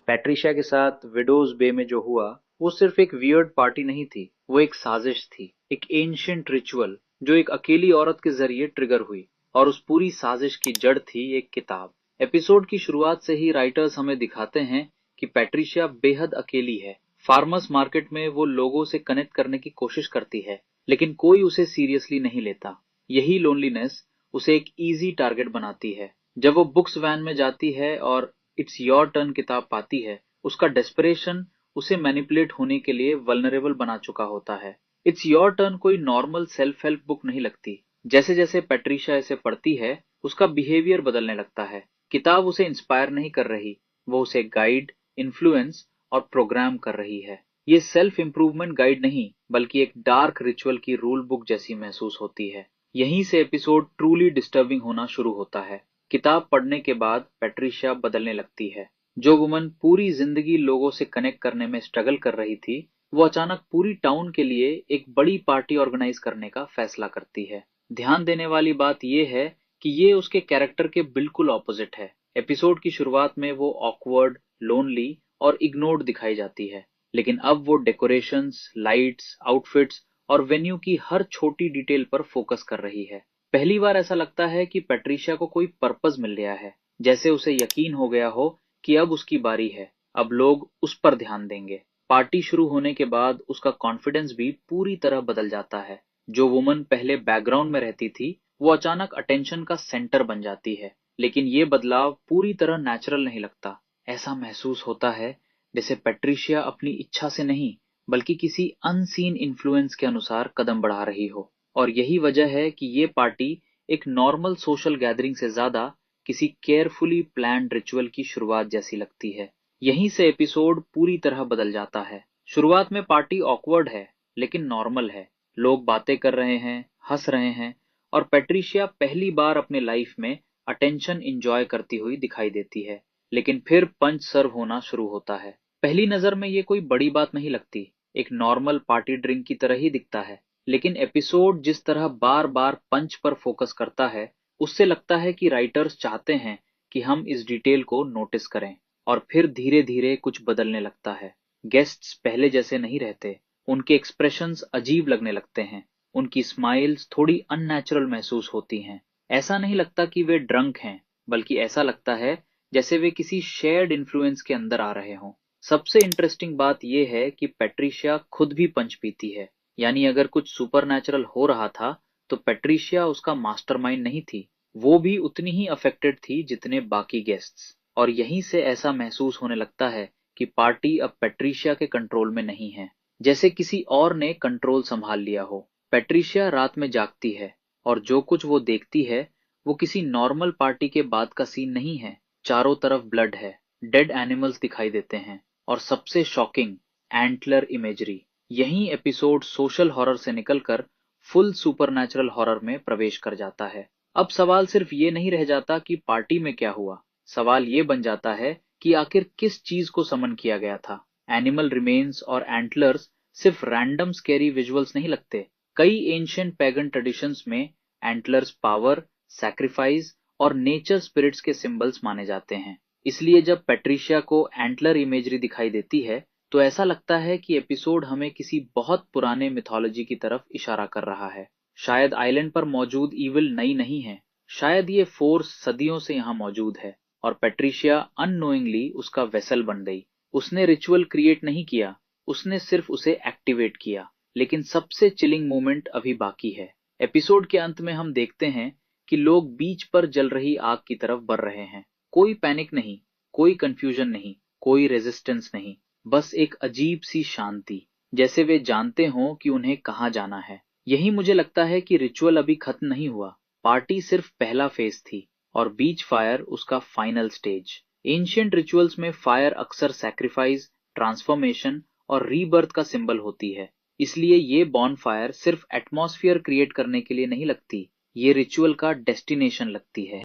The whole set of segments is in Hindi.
पैट्रिशिया के साथ विडोज बे में जो हुआ वो सिर्फ एक वियर्ड पार्टी नहीं थी, वो एक साजिश थी, एक एंशिएंट रिचुअल जो एक अकेली औरत के जरिए ट्रिगर हुई। और उस पूरी साजिश की जड़ थी एक किताब। एपिसोड की शुरुआत से ही राइटर्स हमें दिखाते हैं कि पैट्रिशिया बेहद अकेली है। फार्मर्स मार्केट में वो लोगों से कनेक्ट करने की कोशिश करती है, लेकिन कोई उसे सीरियसली नहीं लेता। यही लोनलीनेस उसे एक इजी टारगेट बनाती है। जब वो बुक्स वैन में जाती है और इट्स योर टर्न किताब पाती है, उसका डेस्परेशन उसे मैनिपुलेट होने के लिए वल्नरेबल बना चुका होता है। इट्स योर टर्न कोई नॉर्मल सेल्फ हेल्प बुक नहीं लगती। जैसे जैसे पैट्रिशिया इसे पढ़ती है, उसका बिहेवियर बदलने लगता है। किताब उसे इंस्पायर नहीं कर रही, वो उसे गाइड, इन्फ्लुएंस और प्रोग्राम कर रही है। ये सेल्फ इम्प्रूवमेंट गाइड नहीं, बल्कि एक डार्क रिचुअल की रूल बुक जैसी महसूस होती है। यहीं से एपिसोड ट्रूली डिस्टर्बिंग होना शुरू होता है। किताब पढ़ने के बाद पैट्रिशिया बदलने लगती है। जो वुमन पूरी जिंदगी लोगों से कनेक्ट करने में स्ट्रगल कर रही थी, वो अचानक पूरी टाउन के लिए एक बड़ी पार्टी ऑर्गेनाइज करने का फैसला करती है। ध्यान देने वाली बात यह है कि ये उसके कैरेक्टर के बिल्कुल ऑपोजिट है। एपिसोड की शुरुआत में वो ऑकवर्ड, लोनली और इग्नोर्ड दिखाई जाती है, लेकिन अब वो डेकोरेशंस, लाइट्स, आउटफिट्स और वेन्यू की हर छोटी डिटेल पर फोकस कर रही है। पहली बार ऐसा लगता है कि पैट्रिशिया को कोई पर्पस मिल गया है, जैसे उसे यकीन हो गया हो कि अब उसकी बारी है, अब लोग उस पर ध्यान देंगे। पार्टी शुरू होने के बाद उसका कॉन्फिडेंस भी पूरी तरह बदल जाता है। जो वुमन पहले बैकग्राउंड में रहती थी, वो अचानक अटेंशन का सेंटर बन जाती है। लेकिन ये बदलाव पूरी तरह नेचुरल नहीं लगता। ऐसा महसूस होता है जैसे पैट्रिशिया अपनी इच्छा से नहीं, बल्कि किसी अनसीन इन्फ्लुएंस के अनुसार कदम बढ़ा रही हो। और यही वजह है कि ये पार्टी एक नॉर्मल सोशल गैदरिंग से ज्यादा किसी केयरफुली प्लान्ड रिचुअल की शुरुआत जैसी लगती है। यहीं से एपिसोड पूरी तरह बदल जाता है। शुरुआत में पार्टी ऑकवर्ड है, लेकिन नॉर्मल है। लोग बातें कर रहे हैं, हंस रहे हैं, और पैट्रिशिया पहली बार अपने लाइफ में अटेंशन इंजॉय करती हुई दिखाई देती है। लेकिन फिर पंच सर्व होना शुरू होता है। पहली नजर में ये कोई बड़ी बात नहीं लगती, एक नॉर्मल पार्टी ड्रिंक की तरह ही दिखता है। लेकिन एपिसोड जिस तरह बार बार पंच पर फोकस करता है, उससे लगता है कि राइटर्स चाहते हैं कि हम इस डिटेल को नोटिस करें। और फिर धीरे धीरे कुछ बदलने लगता है। गेस्ट्स पहले जैसे नहीं रहते, उनके एक्सप्रेशंस अजीब लगने लगते हैं, उनकी स्माइल्स थोड़ी अननेचुरल महसूस होती हैं। ऐसा नहीं लगता कि वे ड्रंक हैं, बल्कि ऐसा लगता है जैसे वे किसी शेयर्ड इन्फ्लुएंस के अंदर आ रहे हों। सबसे इंटरेस्टिंग बात यह है कि पैट्रिशिया खुद भी पंच पीती है। यानी अगर कुछ सुपरनैचुरल हो रहा था, तो पैट्रिशिया उसका मास्टरमाइंड नहीं थी। वो भी उतनी ही अफेक्टेड थी जितने बाकी गेस्ट्स। और यहीं से ऐसा महसूस होने लगता है कि पार्टी अब पैट्रिशिया के कंट्रोल में नहीं है, जैसे किसी और ने कंट्रोल संभाल लिया हो। पैट्रिशिया रात में जागती है, और जो कुछ वो देखती है वो किसी नॉर्मल पार्टी के बाद का सीन नहीं है। चारों तरफ ब्लड है, डेड एनिमल्स दिखाई देते हैं, और सबसे शॉकिंग, एंटलर इमेजरी। यही एपिसोड सोशल हॉरर से निकलकर फुल सुपरनैचुरल हॉरर में प्रवेश कर जाता है। अब सवाल सिर्फ ये नहीं रह जाता कि पार्टी में क्या हुआ, सवाल ये बन जाता है कि आखिर किस चीज को समन किया गया था। एनिमल रिमेन्स और एंटलर्स सिर्फ रैंडम स्कैरी विजुअल्स नहीं लगते। कई एंशिएंट पैगन ट्रेडिशंस में एंटलर्स पावर, सैक्रिफाइस और नेचर स्पिरिट्स के सिंबल्स माने जाते हैं। इसलिए जब पैट्रिशिया को एंटलर इमेजरी दिखाई देती है, तो ऐसा लगता है कि एपिसोड हमें किसी बहुत पुराने मिथोलॉजी की तरफ इशारा कर रहा है। शायद आइलैंड पर मौजूद ईविल नई नहीं है, शायद ये फोर्स सदियों से यहाँ मौजूद है, और पैट्रिशिया अननोइंगली उसका वेसल बन गई। उसने रिचुअल क्रिएट नहीं किया, उसने सिर्फ उसे एक्टिवेट किया। लेकिन सबसे चिलिंग मोमेंट अभी बाकी है। एपिसोड के अंत में हम देखते हैं कि लोग बीच पर जल रही आग की तरफ बढ़ रहे हैं। कोई पैनिक नहीं, कोई कंफ्यूजन नहीं, कोई रेजिस्टेंस नहीं, बस एक अजीब सी शांति, जैसे वे जानते हों कि उन्हें कहाँ जाना है। यही मुझे लगता है कि रिचुअल अभी खत्म नहीं हुआ। पार्टी सिर्फ पहला फेज थी, और बीच फायर उसका फाइनल स्टेज। एंशिएंट रिचुअल्स में फायर अक्सर सैक्रिफाइस, ट्रांसफॉर्मेशन और रीबर्थ का सिंबल होती है। इसलिए ये बॉनफायर सिर्फ एटमॉस्फेयर क्रिएट करने के लिए नहीं लगती, ये रिचुअल का डेस्टिनेशन लगती है।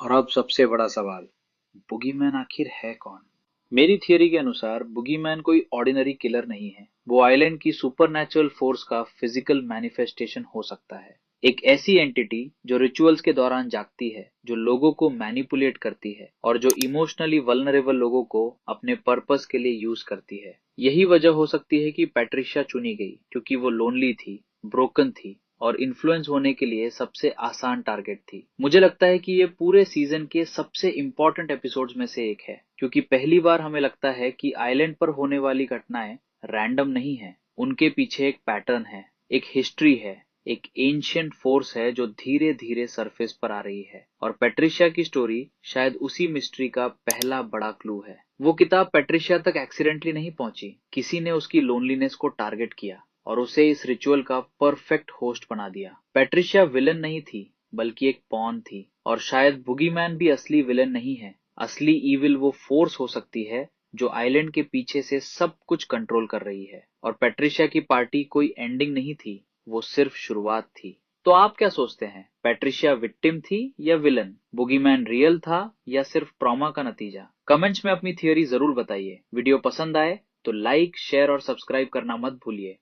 और अब सबसे बड़ा सवाल, बुगीमैन आखिर है कौन? मेरी थियरी के अनुसार बुगीमैन कोई ऑर्डिनरी किलर नहीं है। वो आइलैंड की सुपरनैचुरल फोर्स का फिजिकल मैनिफेस्टेशन हो सकता है। एक ऐसी एंटिटी जो रिचुअल्स के दौरान जागती है, जो लोगों को मैनिपुलेट करती है और जो इमोशनली वल्नरेबल लोगों को अपने पर्पस के लिए यूज करती है। यही वजह हो सकती है कि पैट्रिशिया चुनी गई, क्योंकि वो लोनली थी, ब्रोकन थी और इन्फ्लुएंस होने के लिए सबसे आसान टारगेट थी। मुझे लगता है कि ये पूरे सीजन के सबसे इम्पोर्टेंट एपिसोड्स में से एक है, क्योंकि पहली बार हमें लगता है कि आइलैंड पर होने वाली घटनाएं रैंडम नहीं है। उनके पीछे एक पैटर्न है, एक हिस्ट्री है, एक एंशिएंट फोर्स है जो धीरे धीरे सरफेस पर आ रही है। और पैट्रिशिया की स्टोरी शायद उसी मिस्ट्री का पहला बड़ा क्लू है। वो किताब पैट्रिशिया तक एक्सीडेंटली नहीं पहुंची, किसी ने उसकी लोनलीनेस को टारगेट किया और उसे इस रिचुअल का परफेक्ट होस्ट बना दिया। पैट्रिशिया विलन नहीं थी, बल्कि एक पॉन थी। और शायद बुगीमैन भी असली विलन नहीं है। असली इविल वो फोर्स हो सकती है जो आइलैंड के पीछे से सब कुछ कंट्रोल कर रही है। और पैट्रिशिया की पार्टी कोई एंडिंग नहीं थी, वो सिर्फ शुरुआत थी। तो आप क्या सोचते हैं, पैट्रिशिया विक्टिम थी या विलन? बुगीमैन रियल था या सिर्फ ट्रॉमा का नतीजा? कमेंट्स में अपनी थियरी जरूर बताइए। वीडियो पसंद आए तो लाइक, शेयर और सब्सक्राइब करना मत भूलिए।